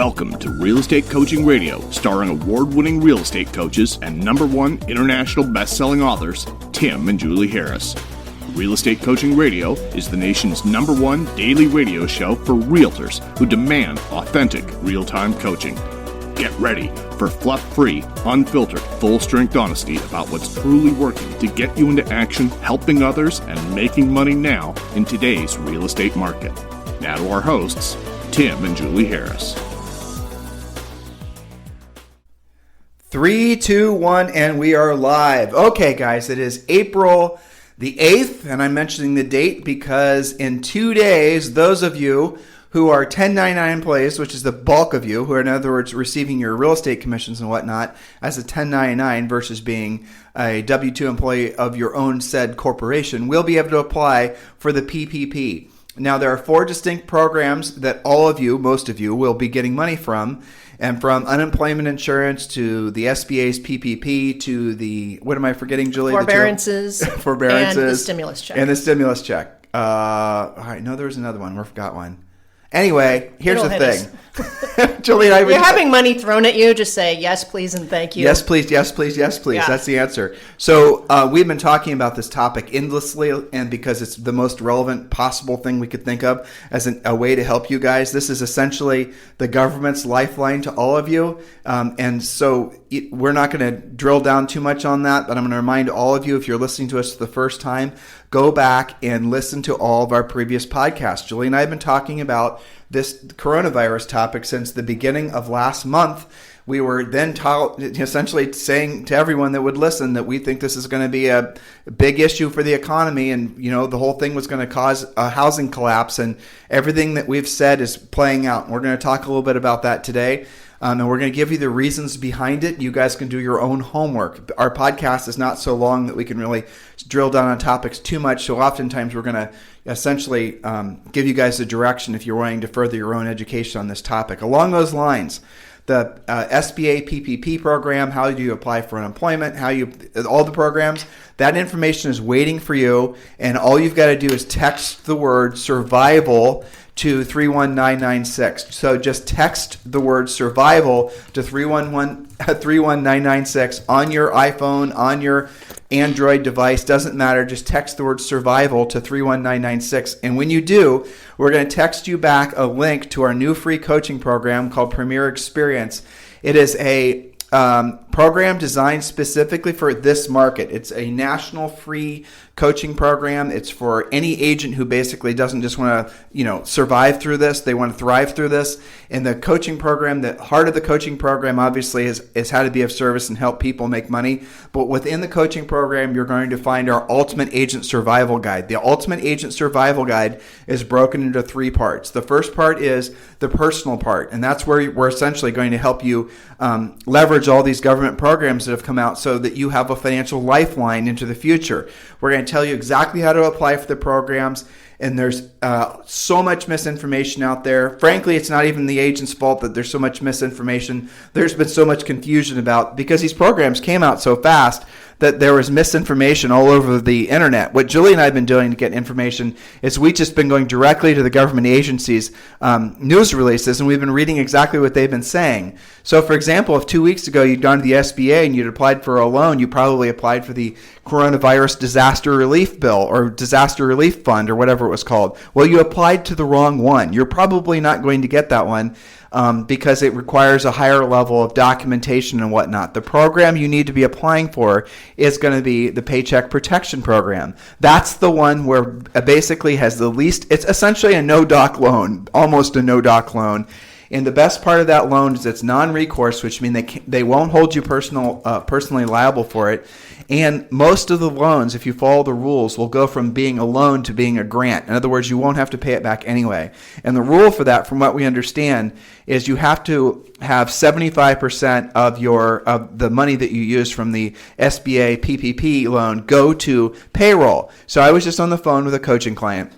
Welcome to Real Estate Coaching Radio, starring award-winning real estate coaches and #1 international best-selling authors, Tim and Julie Harris. Real Estate Coaching Radio is the nation's #1 daily radio show for realtors who demand authentic, real-time coaching. Get ready for fluff-free, unfiltered, full-strength honesty about what's truly working to get you into action, helping others, and making money now in today's real estate market. Now to our hosts, Tim and Julie Harris. 3, 2, 1, and we are live. Okay, guys, it is April the 8th, and I'm mentioning the date because in 2 days, those of you who are 1099 employees, which is the bulk of you, who are in other words receiving your real estate commissions and whatnot as a 1099 versus being a W-2 employee of your own said corporation, will be able to apply for the PPP. Now, there are 4 distinct programs that all of you, most of you, will be getting money from. And from unemployment insurance to the SBA's PPP to the, what am I forgetting, Julie? Forbearances. Forbearances. And the stimulus check. And the stimulus check. All right, no, there was another one. We forgot one. Anyway, here's the thing. Julie and I You're having money thrown at you, just say yes, please, and thank you. Yes, please, yes, please, yes, please. Yeah. That's the answer. So we've been talking about this topic endlessly, and because it's the most relevant possible thing we could think of as a way to help you guys. This is essentially the government's lifeline to all of you. And so we're not going to drill down too much on that, but I'm going to remind all of you, if you're listening to us for the first time, go back and listen to all of our previous podcasts. Julie and I have been talking about this coronavirus topic since the beginning of last month. We were then essentially saying to everyone that would listen that we think this is going to be a big issue for the economy, and the whole thing was going to cause a housing collapse, and everything that we've said is playing out. And we're going to talk a little bit about that today. And we're going to give you the reasons behind it. You guys can do your own homework. Our podcast is not so long that we can really drill down on topics too much. So oftentimes we're going to essentially give you guys a direction if you're wanting to further your own education on this topic. Along those lines, the SBA PPP program, how do you apply for unemployment, all the programs, that information is waiting for you. And all you've got to do is text the word survival to 31996. So just text the word survival to 31996 on your iPhone, on your Android device, doesn't matter. Just text the word survival to 31996. And when you do, we're going to text you back a link to our new free coaching program called Premier Experience. It is a program designed specifically for this market. It's a national free coaching program. It's for any agent who basically doesn't just want to, survive through this. They want to thrive through this. And the coaching program, the heart of the coaching program, obviously, is how to be of service and help people make money. But within the coaching program, you're going to find our Ultimate Agent Survival Guide. The Ultimate Agent Survival Guide is broken into 3 parts. The first part is the personal part, and that's where we're essentially going to help you leverage all these government programs that have come out so that you have a financial lifeline into the future. We're going to tell you exactly how to apply for the programs, and there's so much misinformation out there. Frankly, it's not even the agent's fault that there's so much misinformation. There's been so much confusion because these programs came out so fast that there was misinformation all over the internet. What Julie and I have been doing to get information is we've just been going directly to the government agencies' news releases, and we've been reading exactly what they've been saying. So, for example, if 2 weeks ago you'd gone to the SBA and you'd applied for a loan, you probably applied for the Coronavirus Disaster Relief Bill or Disaster Relief Fund or whatever it was called. Well, you applied to the wrong one. You're probably not going to get that one. Because it requires a higher level of documentation and whatnot. The program you need to be applying for is going to be the Paycheck Protection Program. That's the one where it basically has the least, it's essentially a no-doc loan, almost a no-doc loan. And the best part of that loan is it's non-recourse, which means they won't hold you personally liable for it. And most of the loans, if you follow the rules, will go from being a loan to being a grant. In other words, you won't have to pay it back anyway. And the rule for that, from what we understand, is you have to have 75% of the money that you use from the SBA PPP loan go to payroll. So I was just on the phone with a coaching client.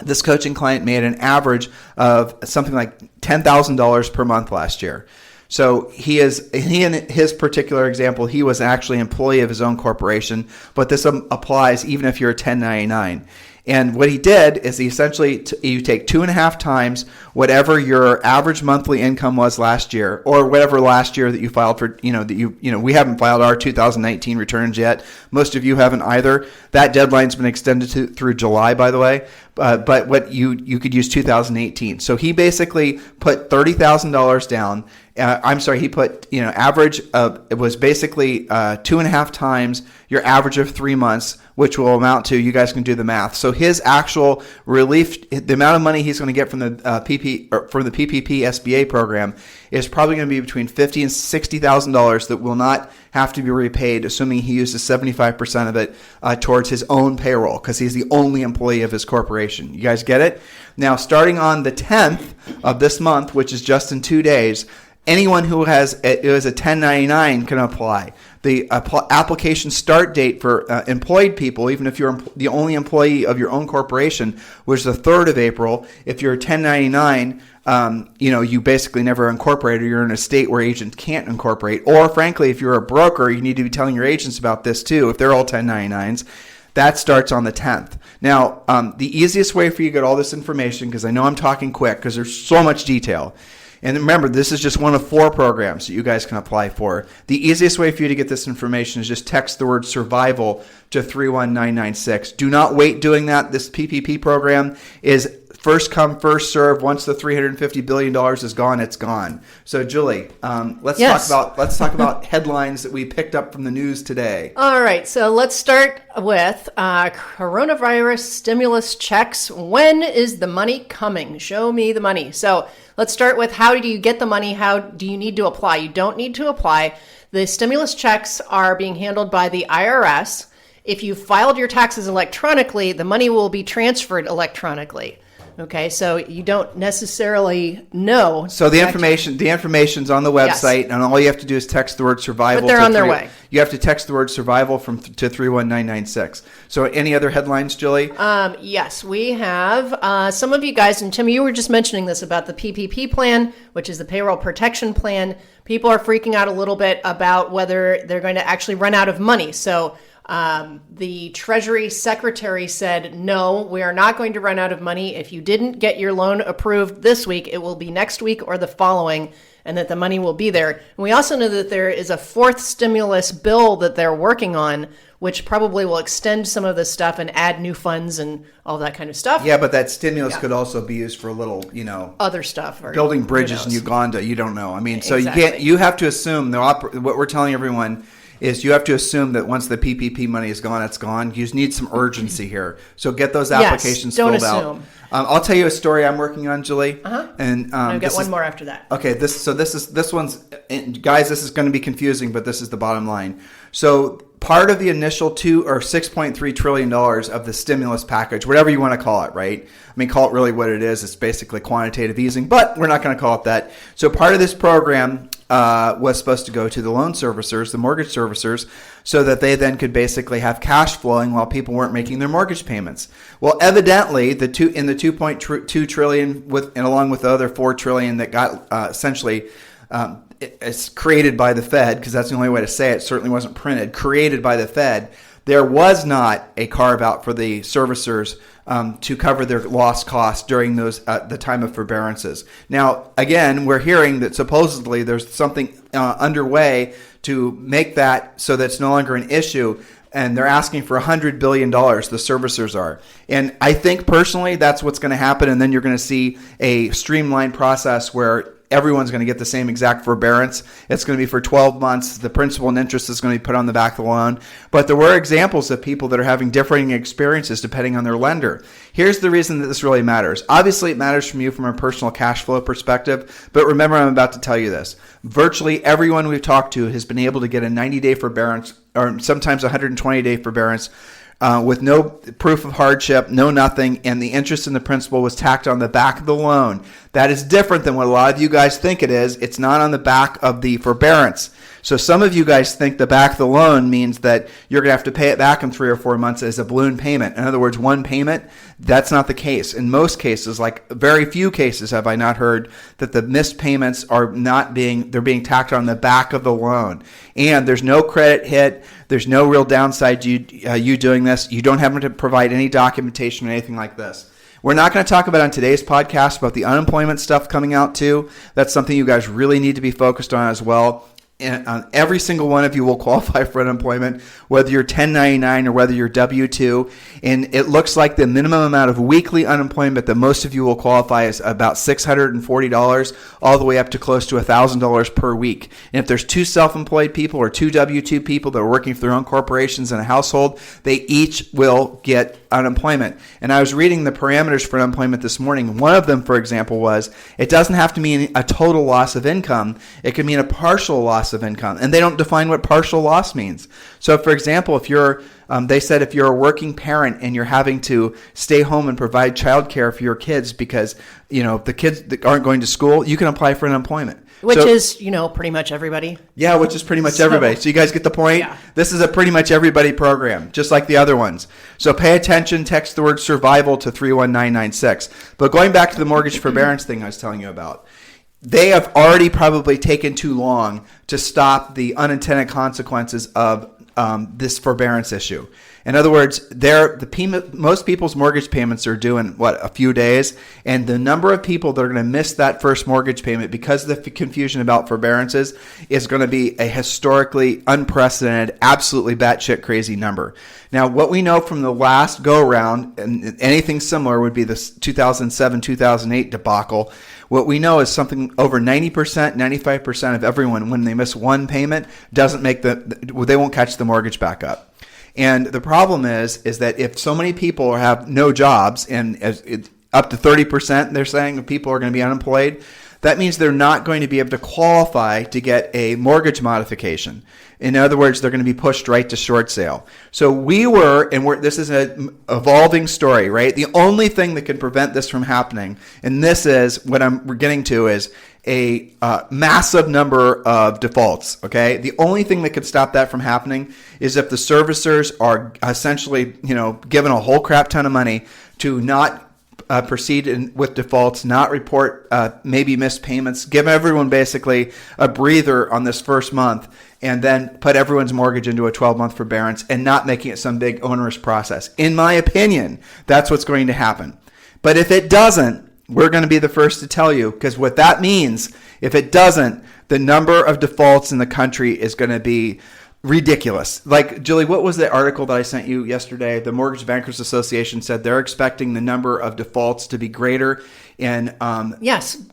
This coaching client made an average of something like $10,000 per month last year. So he in his particular example, he was actually an employee of his own corporation, but this applies even if you're a 1099. And what he did is he essentially, you take 2.5 times whatever your average monthly income was last year, or whatever last year that you filed for, we haven't filed our 2019 returns yet. Most of you haven't either. That deadline's been extended through July, by the way. But what you could use 2018. So he basically put $30,000 down. He put, average of, it was basically 2.5 times your average of 3 months, which will amount to, you guys can do the math. So his actual relief, the amount of money he's going to get from the PPP SBA program is probably going to be between $50,000 and $60,000 that will not have to be repaid, assuming he uses 75% of it towards his own payroll, because he's the only employee of his corporation. You guys get it? Now, starting on the 10th of this month, which is just in 2 days, anyone who is a 1099 can apply. The application start date for employed people, even if you're the only employee of your own corporation, was the 3rd of April. If you're a 1099, you basically never incorporated. You're in a state where agents can't incorporate. Or frankly, if you're a broker, you need to be telling your agents about this too, if they're all 1099s. That starts on the 10th. Now, the easiest way for you to get all this information, because I know I'm talking quick because there's so much detail. And remember, this is just one of 4 programs that you guys can apply for. The easiest way for you to get this information is just text the word survival to 31996. Do not wait doing that. This PPP program is first come, first serve. Once the $350 billion is gone, it's gone. So, Julie, let's talk about headlines that we picked up from the news today. All right, so let's start with coronavirus stimulus checks. When is the money coming? Show me the money. So let's start with, how do you get the money? How do you need to apply? You don't need to apply. The stimulus checks are being handled by the IRS. If you filed your taxes electronically, the money will be transferred electronically. Okay, so you don't necessarily know. So the information's on the website, yes. And all you have to do is text the word survival. But they're on their way. You have to text the word survival to 31996. So any other headlines, Julie? Yes, we have some of you guys, and Tim, you were just mentioning this about the PPP plan, which is the payroll protection plan. People are freaking out a little bit about whether they're going to actually run out of money. So the Treasury Secretary said, no, we are not going to run out of money. If you didn't get your loan approved this week, it will be next week or the following, and that the money will be there. And we also know that there is a 4th stimulus bill that they're working on, which probably will extend some of this stuff and add new funds and all that kind of stuff. Yeah, but that stimulus could also be used for a little, other stuff. Or building bridges in Uganda. You don't know. I mean, so exactly. you have to assume, what we're telling everyone is you have to assume that once the PPP money is gone, it's gone. You just need some urgency here. So get those applications filled out. I'll tell you a story I'm working on, Julie. And I've got one more after that. Okay, this one's, guys, this is going to be confusing, but this is the bottom line. So part of the initial $6.3 trillion of the stimulus package, whatever you want to call it, right? I mean, call it really what it is. It's basically quantitative easing, but we're not going to call it that. So part of this program was supposed to go to the loan servicers, the mortgage servicers, so that they then could basically have cash flowing while people weren't making their mortgage payments. Well, evidently, the 2.2 trillion and along with the other 4 trillion that got essentially it's created by the Fed, because that's the only way to say it. It certainly wasn't printed. Created by the Fed. There was not a carve out for the servicers to cover their lost costs during the time of forbearances. Now, again, we're hearing that supposedly there's something underway to make that so that it's no longer an issue, and they're asking for $100 billion, the servicers are. And I think personally that's what's going to happen, and then you're going to see a streamlined process where everyone's going to get the same exact forbearance. It's going to be for 12 months. The principal and interest is going to be put on the back of the loan. But there were examples of people that are having differing experiences depending on their lender. Here's the reason that this really matters. Obviously, it matters from you from a personal cash flow perspective. But remember, I'm about to tell you this. Virtually everyone we've talked to has been able to get a 90-day forbearance, or sometimes 120-day forbearance, with no proof of hardship, no nothing, and the interest and the principal was tacked on the back of the loan. That is different than what a lot of you guys think it is. It's not on the back of the forbearance. So some of you guys think the back of the loan means that you're going to have to pay it back in 3 or 4 months as a balloon payment. In other words, one payment. That's not the case. In most cases, like very few cases have I not heard that the missed payments are they're being tacked on the back of the loan. And there's no credit hit. There's no real downside to you doing this. You don't have to provide any documentation or anything like this. We're not going to talk about on today's podcast about the unemployment stuff coming out too. That's something you guys really need to be focused on as well. And every single one of you will qualify for unemployment, whether you're 1099 or whether you're W-2. And it looks like the minimum amount of weekly unemployment that most of you will qualify is about $640, all the way up to close to $1,000 per week. And if there's two self-employed people or two W-2 people that are working for their own corporations in a household, they each will get unemployment. And I was reading the parameters for unemployment this morning. One of them, for example, was it doesn't have to mean a total loss of income. It could mean a partial loss of income. And they don't define what partial loss means. So, for example, if you're they said if you're a working parent and you're having to stay home and provide childcare for your kids because, the kids that aren't going to school, you can apply for unemployment. Which is, pretty much everybody. Yeah, which is pretty much everybody. So you guys get the point? Yeah. This is a pretty much everybody program, just like the other ones. So pay attention, text the word survival to 31996. But going back to the mortgage forbearance thing I was telling you about, they have already probably taken too long to stop the unintended consequences of this forbearance issue. In other words, most people's mortgage payments are due in, a few days, and the number of people that are going to miss that first mortgage payment because of the confusion about forbearances is going to be a historically unprecedented, absolutely batshit crazy number. Now, what we know from the last go-around, and anything similar would be this 2007-2008 debacle. What we know is something over 90%, 95% of everyone, when they miss one payment, they won't catch the mortgage back up. And the problem is that if so many people have no jobs, and up to 30%, they're saying, of people are going to be unemployed, that means they're not going to be able to qualify to get a mortgage modification. In other words, they're going to be pushed right to short sale. So this is an evolving story, right? The only thing that can prevent this from happening, and this is what we're getting to, is a massive number of defaults, okay? The only thing that could stop that from happening is if the servicers are essentially, given a whole crap ton of money to not proceed with defaults, not report maybe missed payments, give everyone basically a breather on this first month, and then put everyone's mortgage into a 12-month forbearance and not making it some big onerous process. In my opinion, that's what's going to happen. But if it doesn't, we're going to be the first to tell you, because what that means, if it doesn't, the number of defaults in the country is going to be ridiculous. Like, Julie, what was the article that I sent you yesterday? The Mortgage Bankers Association said they're expecting the number of defaults to be greater in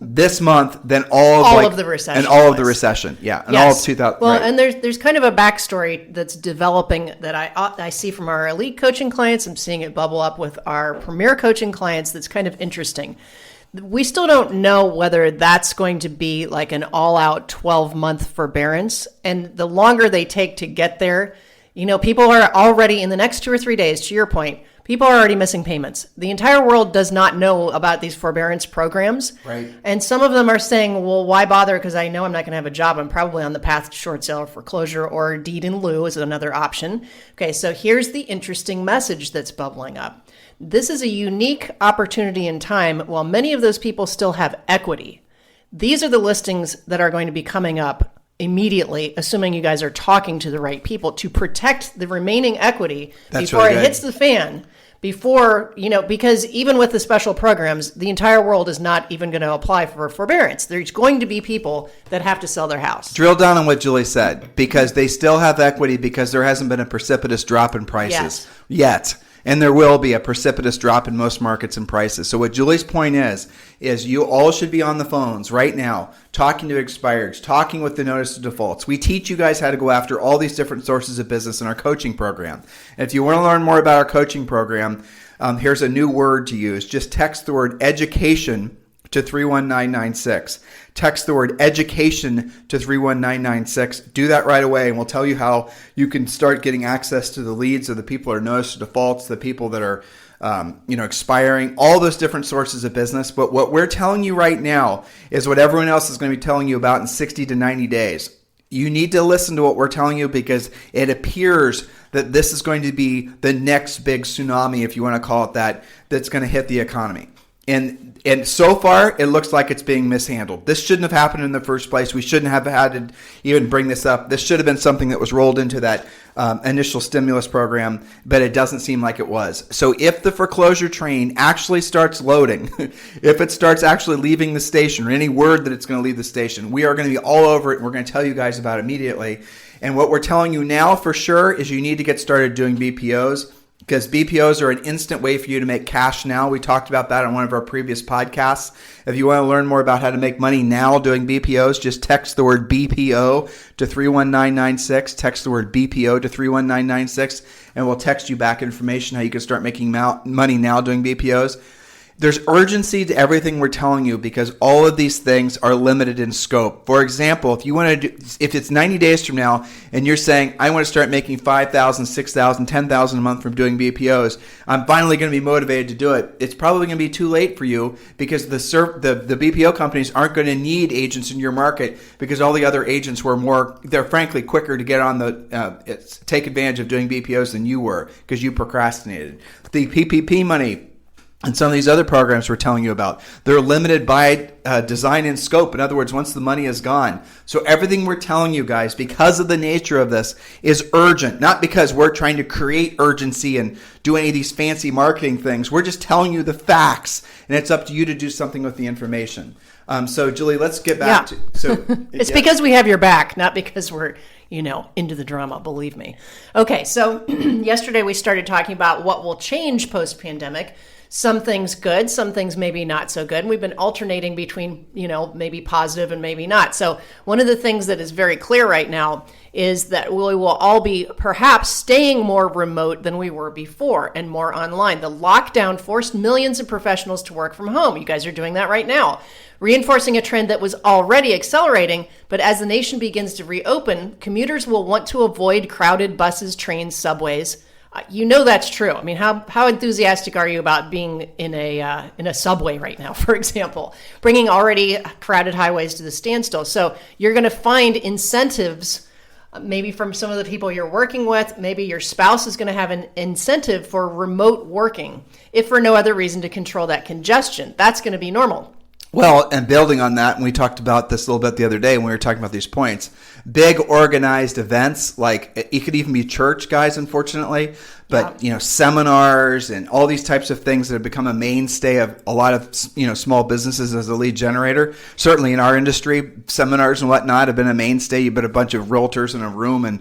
this month than all of the recession. And all of the recession. Yeah. And all of 2000. Well, right. And there's kind of a backstory that's developing that I see from our elite coaching clients. I'm seeing it bubble up with our premier coaching clients. That's kind of interesting. We still don't know whether that's going to be like an all-out 12-month forbearance. And the longer they take to get there, people are already in the next 2 or 3 days, to your point, people are already missing payments. The entire world does not know about these forbearance programs. Right. And some of them are saying, well, why bother? Because I know I'm not going to have a job. I'm probably on the path to short sale or foreclosure, or deed in lieu is another option. Okay, so here's the interesting message that's bubbling up. This is a unique opportunity in time while many of those people still have equity. These are the listings that are going to be coming up immediately, assuming you guys are talking to the right people, to protect the remaining equity before it hits the fan. Because even with the special programs, the entire world is not even going to apply for forbearance. There's going to be people that have to sell their house. Drill down on what Julie said, because they still have equity because there hasn't been a precipitous drop in prices yet. And there will be a precipitous drop in most markets and prices. So what Julie's point is you all should be on the phones right now, talking to expireds, talking with the notice of defaults. We teach you guys how to go after all these different sources of business in our coaching program. And if you want to learn more about our coaching program, here's a new word to use. Just text the word education to 31996. Text the word education to 31996. Do that right away, and we'll tell you how you can start getting access to the leads of the people that are notice of defaults, the people that are expiring, all those different sources of business. But what we're telling you right now is what everyone else is going to be telling you about in 60 to 90 days. You need to listen to what we're telling you because it appears that this is going to be the next big tsunami, if you want to call it that, that's going to hit the economy. And so far, it looks like it's being mishandled. This shouldn't have happened in the first place. We shouldn't have had to even bring this up. This should have been something that was rolled into that initial stimulus program, but it doesn't seem like it was. So if the foreclosure train actually starts loading, if it starts actually leaving the station or any word that it's going to leave the station, we are going to be all over it. And we're going to tell you guys about it immediately. And what we're telling you now for sure is you need to get started doing BPOs. Because BPOs are an instant way for you to make cash now. We talked about that on one of our previous podcasts. If you want to learn more about how to make money now doing BPOs, just text the word BPO to 31996. Text the word BPO to 31996, and we'll text you back information how you can start making money now doing BPOs. There's urgency to everything we're telling you because all of these things are limited in scope. For example, if it's 90 days from now and you're saying, I want to start making $5,000, $6,000, $10,000 a month from doing BPOs, I'm finally going to be motivated to do it. It's probably going to be too late for you because the BPO companies aren't going to need agents in your market because all the other agents they're frankly quicker to get on take advantage of doing BPOs than you were because you procrastinated. The PPP money and some of these other programs we're telling you about, they're limited by design and scope. In other words, once the money is gone. So everything we're telling you guys, because of the nature of this, is urgent. Not because we're trying to create urgency and do any of these fancy marketing things. We're just telling you the facts, and it's up to you to do something with the information. So, Julie, let's get back to... So, it's because we have your back, not because we're into the drama, believe me. Okay, so yesterday we started talking about what will change post-pandemic. Some things good, some things maybe not so good. And we've been alternating between, maybe positive and maybe not. So one of the things that is very clear right now is that we will all be perhaps staying more remote than we were before and more online. The lockdown forced millions of professionals to work from home. You guys are doing that right now, reinforcing a trend that was already accelerating. But as the nation begins to reopen, commuters will want to avoid crowded buses, trains, subways. That's true. I mean, how enthusiastic are you about being in a subway right now, for example, bringing already crowded highways to the standstill? So you're going to find incentives, maybe from some of the people you're working with. Maybe your spouse is going to have an incentive for remote working, if for no other reason to control that congestion. That's going to be normal. Well, and building on that, and we talked about this a little bit the other day when we were talking about these points, big organized events, like it could even be church, guys, unfortunately, but, seminars and all these types of things that have become a mainstay of a lot of, small businesses as a lead generator. Certainly in our industry, seminars and whatnot have been a mainstay. You put a bunch of realtors in a room and,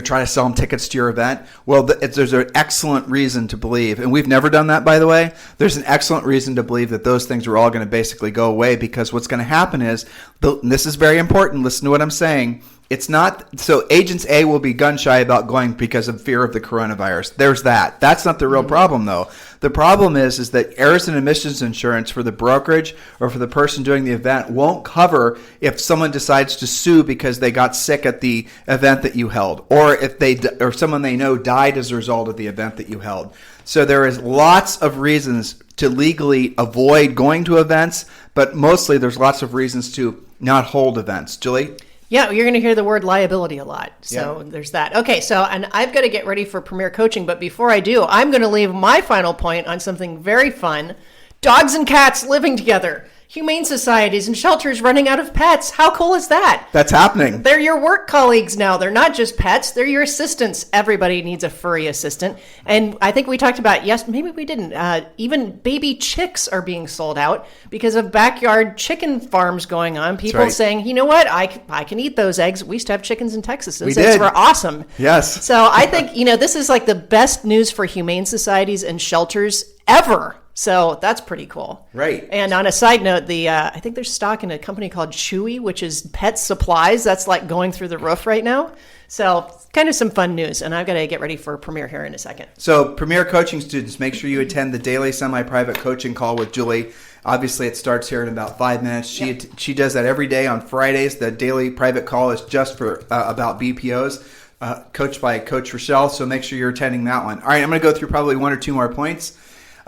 try to sell them tickets to your event. Well, there's an excellent reason to believe, and we've never done that, by the way. There's an excellent reason to believe that those things are all going to basically go away because what's going to happen is, and this is very important, listen to what I'm saying, it's not, so agents A will be gun shy about going because of fear of the coronavirus. There's that. That's not the real problem, though. The problem is that errors and omissions insurance for the brokerage or for the person doing the event won't cover if someone decides to sue because they got sick at the event that you held, or if someone they know died as a result of the event that you held. So there is lots of reasons to legally avoid going to events, but mostly there's lots of reasons to not hold events. Julie? Yeah, you're going to hear the word liability a lot. So There's that. Okay, and I've got to get ready for Premier Coaching. But before I do, I'm going to leave my final point on something very fun. Dogs and cats living together. Humane societies and shelters running out of pets. How cool is that? That's happening. They're your work colleagues now. They're not just pets. They're your assistants. Everybody needs a furry assistant. And I think we talked about, maybe we didn't, even baby chicks are being sold out because of backyard chicken farms going on. People saying, you know what, I can eat those eggs. We used to have chickens in Texas. Those eggs were awesome. Yes. So I think, this is like the best news for humane societies and shelters ever. So that's pretty cool. Right. And on a side note, I think there's stock in a company called Chewy, which is pet supplies. That's like going through the roof right now. So kind of some fun news. And I've got to get ready for Premier here in a second. So Premier Coaching students, make sure you attend the daily semi-private coaching call with Julie. Obviously, it starts here in about 5 minutes. She does that every day on Fridays. The daily private call is just for about BPOs, coached by Coach Rochelle. So make sure you're attending that one. All right, I'm going to go through probably one or two more points.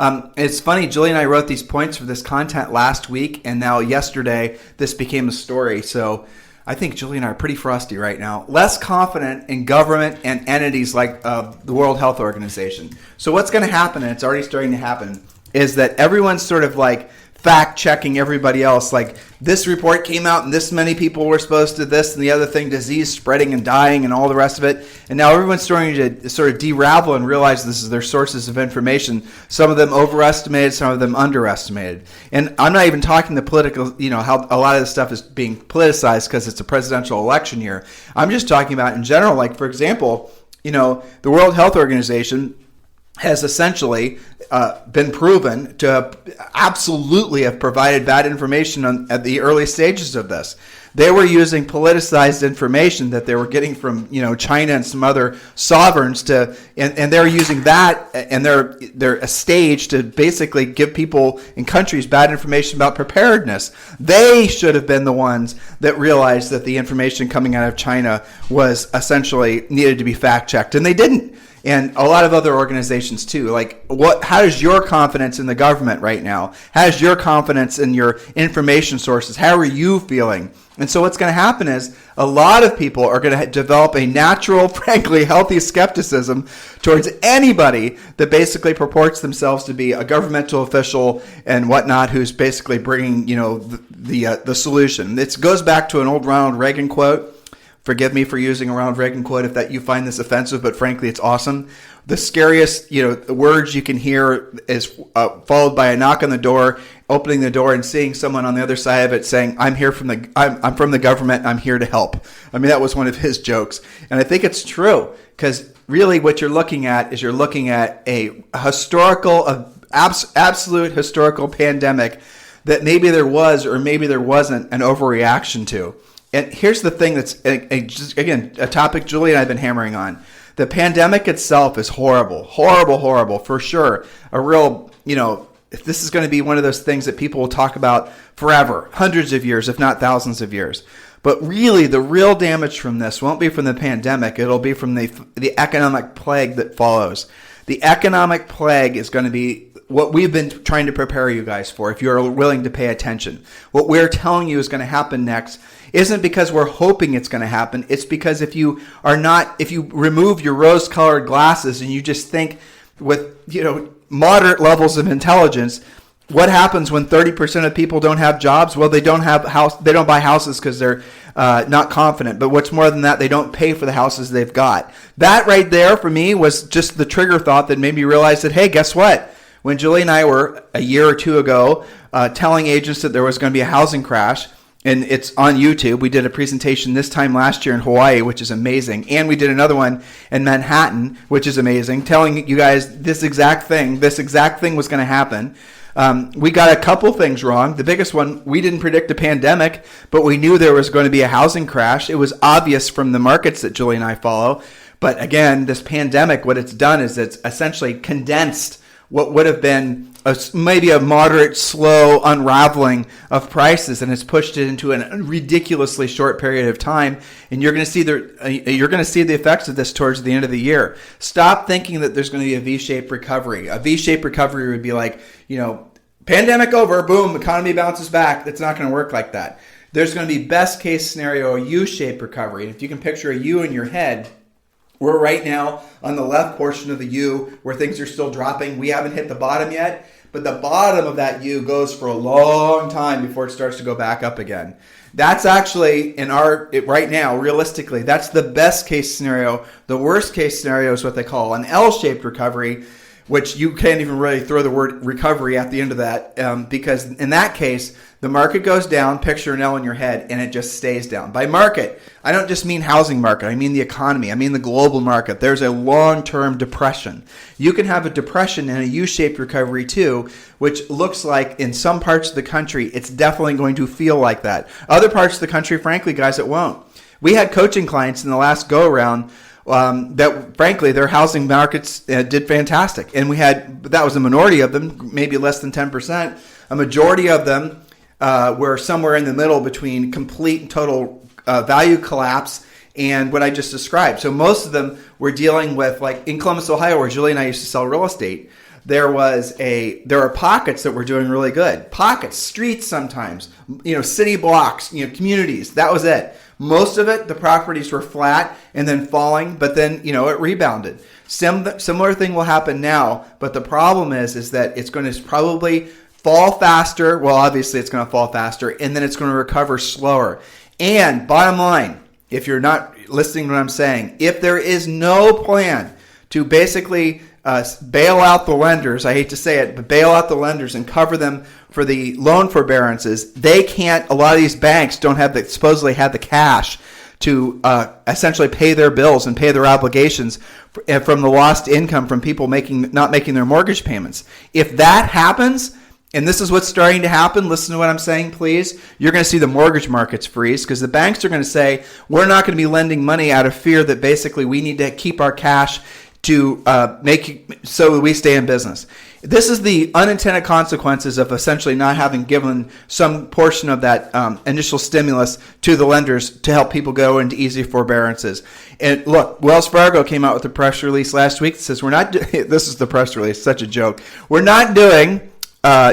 It's funny, Julie and I wrote these points for this content last week, and now yesterday this became a story. So I think Julie and I are pretty frosty right now. Less confident in government and entities like the World Health Organization. So what's going to happen, and it's already starting to happen, is that everyone's sort of like fact-checking everybody else. Like, this report came out and this many people were exposed to this and the other thing, disease spreading and dying and all the rest of it. And now everyone's starting to sort of de-ravel and realize this is their sources of information. Some of them overestimated, some of them underestimated. And I'm not even talking the political, how a lot of this stuff is being politicized because it's a presidential election year. I'm just talking about in general, like, for example, the World Health Organization has essentially been proven to absolutely have provided bad information at the early stages of this. They were using politicized information that they were getting from China and some other sovereigns and they're using that and they're a stage to basically give people in countries bad information about preparedness. They should have been the ones that realized that the information coming out of China was essentially needed to be fact checked, and they didn't. And a lot of other organizations too. Like, how is your confidence in the government right now? How is your confidence in your information sources? How are you feeling? And so what's going to happen is a lot of people are going to develop a natural, frankly, healthy skepticism towards anybody that basically purports themselves to be a governmental official and whatnot, who's basically bringing, the solution. It goes back to an old Ronald Reagan quote. Forgive me for using a Ronald Reagan quote if that you find this offensive, but frankly, it's awesome. The scariest, words you can hear is followed by a knock on the door, opening the door and seeing someone on the other side of it saying, I'm from the government, I'm here to help. I mean, that was one of his jokes. And I think it's true, because really what you're looking at is a historical, absolute historical pandemic that maybe there was or maybe there wasn't an overreaction to. And here's the thing that's, again, a topic Julie and I have been hammering on. The pandemic itself is horrible, for sure. A real, this is going to be one of those things that people will talk about forever, hundreds of years, if not thousands of years. But really, the real damage from this won't be from the pandemic. It'll be from the economic plague that follows. The economic plague is going to be what we've been trying to prepare you guys for, if you're willing to pay attention. What we're telling you is going to happen next isn't because we're hoping it's going to happen. It's because if you remove your rose-colored glasses and you just think with, moderate levels of intelligence, what happens when 30% of people don't have jobs? Well, they don't buy houses because they're not confident. But what's more than that, they don't pay for the houses they've got. That right there for me was just the trigger thought that made me realize that, hey, guess what? When Julie and I were a year or two ago telling agents that there was going to be a housing crash, and it's on YouTube. We did a presentation this time last year in Hawaii, which is amazing. And we did another one in Manhattan, which is amazing, telling you guys this exact thing was going to happen. We got a couple things wrong. The biggest one, we didn't predict a pandemic, but we knew there was going to be a housing crash. It was obvious from the markets that Julie and I follow. But again, this pandemic, what it's done is it's essentially condensed what would have been maybe a moderate, slow unraveling of prices, and it's pushed it into a ridiculously short period of time. And you're going to see the effects of this towards the end of the year. Stop thinking that there's going to be a V-shaped recovery. A V-shaped recovery would be like, pandemic over, boom, economy bounces back. It's not going to work like that. There's going to be best case scenario, a U-shaped recovery. And if you can picture a U in your head, we're right now on the left portion of the U where things are still dropping. We haven't hit the bottom yet, but the bottom of that U goes for a long time before it starts to go back up again. That's actually right now, realistically, that's the best case scenario. The worst case scenario is what they call an L-shaped recovery, which you can't even really throw the word recovery at the end of that, because in that case, the market goes down, picture an L in your head, and it just stays down. By market, I don't just mean housing market. I mean the economy. I mean the global market. There's a long-term depression. You can have a depression and a U-shaped recovery too, which looks like in some parts of the country, it's definitely going to feel like that. Other parts of the country, frankly, guys, it won't. We had coaching clients in the last go-around that frankly their housing markets did fantastic, and that was a minority of them, maybe less than 10%. A majority of them were somewhere in the middle between complete and total value collapse and what I just described. So most of them were dealing with, like in Columbus, Ohio, where Julie and I used to sell real estate. There are pockets that were doing really good. Pockets, streets sometimes, city blocks, communities. That was it. Most of it, the properties were flat and then falling, but then, it rebounded. Similar thing will happen now, but the problem is that it's going to probably fall faster. Well, obviously it's going to fall faster, and then it's going to recover slower. And bottom line, if you're not listening to what I'm saying, if there is no plan to basically bail out the lenders, I hate to say it, but bail out the lenders and cover them for the loan forbearances, they can't, a lot of these banks don't have supposedly have the cash to essentially pay their bills and pay their obligations from the lost income from people not making their mortgage payments. If that happens, and this is what's starting to happen, listen to what I'm saying, please. You're going to see the mortgage markets freeze because the banks are going to say, we're not going to be lending money out of fear that basically we need to keep our cash to so we stay in business. This is the unintended consequences of essentially not having given some portion of that initial stimulus to the lenders to help people go into easy forbearances. And look, Wells Fargo came out with a press release last week that says this is the press release, such a joke. We're not doing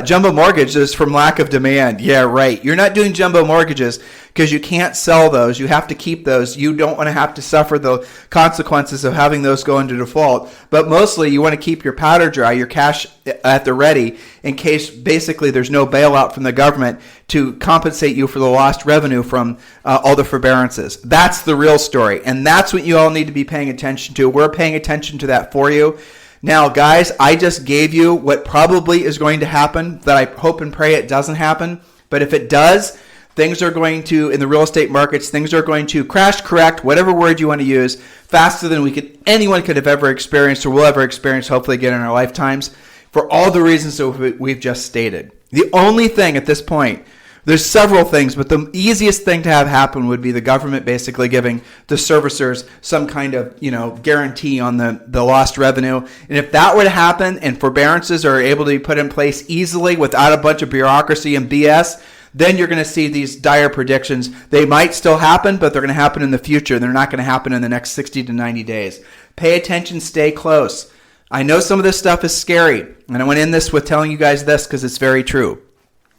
jumbo mortgages from lack of demand. Yeah, right. You're not doing jumbo mortgages because you can't sell those. You have to keep those. You don't want to have to suffer the consequences of having those go into default. But mostly you want to keep your powder dry, your cash at the ready in case basically there's no bailout from the government to compensate you for the lost revenue from all the forbearances. That's the real story. And that's what you all need to be paying attention to. We're paying attention to that for you. Now, guys, I just gave you what probably is going to happen that I hope and pray it doesn't happen. But if it does, things are going to, in the real estate markets, things are going to crash, correct, whatever word you want to use, faster than anyone could have ever experienced or will ever experience, hopefully again in our lifetimes, for all the reasons that we've just stated. The only thing at this point, there's several things, but the easiest thing to have happen would be the government basically giving the servicers some kind of, guarantee on the lost revenue. And if that were to happen and forbearances are able to be put in place easily without a bunch of bureaucracy and BS, then you're going to see these dire predictions. They might still happen, but they're going to happen in the future. They're not going to happen in the next 60 to 90 days. Pay attention, stay close. I know some of this stuff is scary, and I went in this with telling you guys this because it's very true.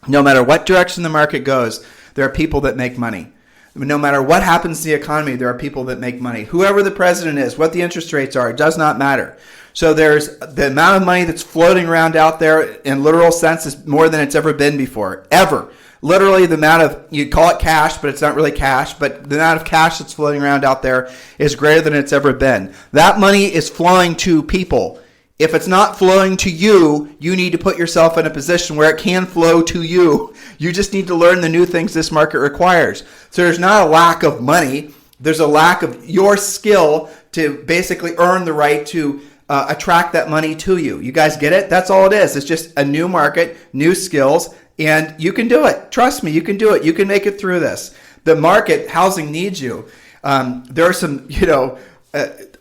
No matter what direction the market goes, there are people that make money. No matter what happens to the economy, there are people that make money. Whoever the president is, what the interest rates are, it does not matter. So there's the amount of money that's floating around out there in literal sense is more than it's ever been before, ever. Literally the amount of, you call it cash, but it's not really cash, but the amount of cash that's floating around out there is greater than it's ever been. That money is flowing to people. If it's not flowing to you, you need to put yourself in a position where it can flow to you. You just need to learn the new things this market requires. So there's not a lack of money. There's a lack of your skill to basically earn the right to attract that money to you. You guys get it? That's all it is. It's just a new market, new skills, and you can do it. Trust me, you can do it. You can make it through this. The market, housing needs you. There are some,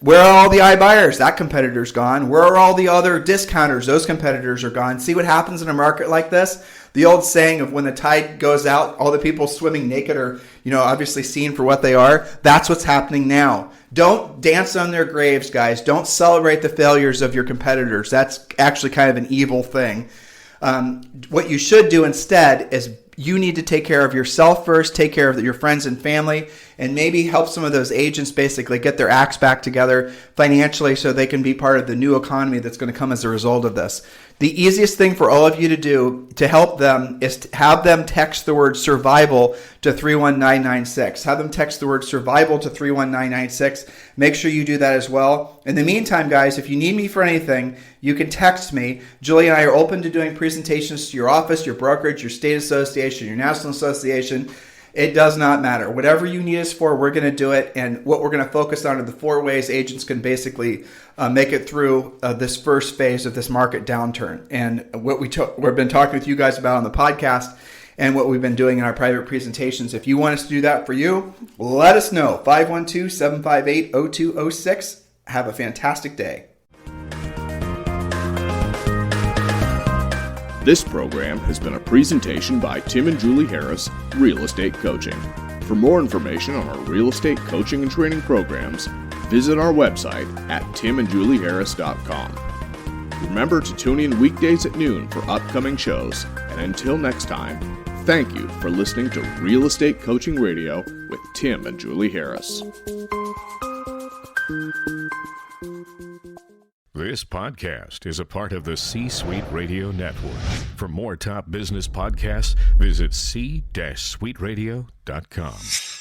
where are all the iBuyers? That competitor's gone. Where are all the other discounters? Those competitors are gone. See what happens in a market like this? The old saying of when the tide goes out, all the people swimming naked are, obviously seen for what they are. That's what's happening now. Don't dance on their graves, guys. Don't celebrate the failures of your competitors. That's actually kind of an evil thing. What you should do instead is you need to take care of yourself first, take care of your friends and family, and maybe help some of those agents basically get their acts back together financially so they can be part of the new economy that's going to come as a result of this. The easiest thing for all of you to do to help them is to have them text the word survival to 31996. Have them text the word survival to 31996. Make sure you do that as well. In the meantime, guys, if you need me for anything, you can text me. Julie and I are open to doing presentations to your office, your brokerage, your state association, your national association. It does not matter. Whatever you need us for, we're going to do it. And what we're going to focus on are the 4 ways agents can basically make it through this first phase of this market downturn. And what we've been talking with you guys about on the podcast and what we've been doing in our private presentations. If you want us to do that for you, let us know. 512-758-0206. Have a fantastic day. This program has been a presentation by Tim and Julie Harris, Real Estate Coaching. For more information on our real estate coaching and training programs, visit our website at timandjulieharris.com. Remember to tune in weekdays at noon for upcoming shows, and until next time, Thank you for listening to Real Estate Coaching Radio with Tim and Julie Harris. This podcast is a part of the C-Suite Radio Network. For more top business podcasts, visit c-suiteradio.com.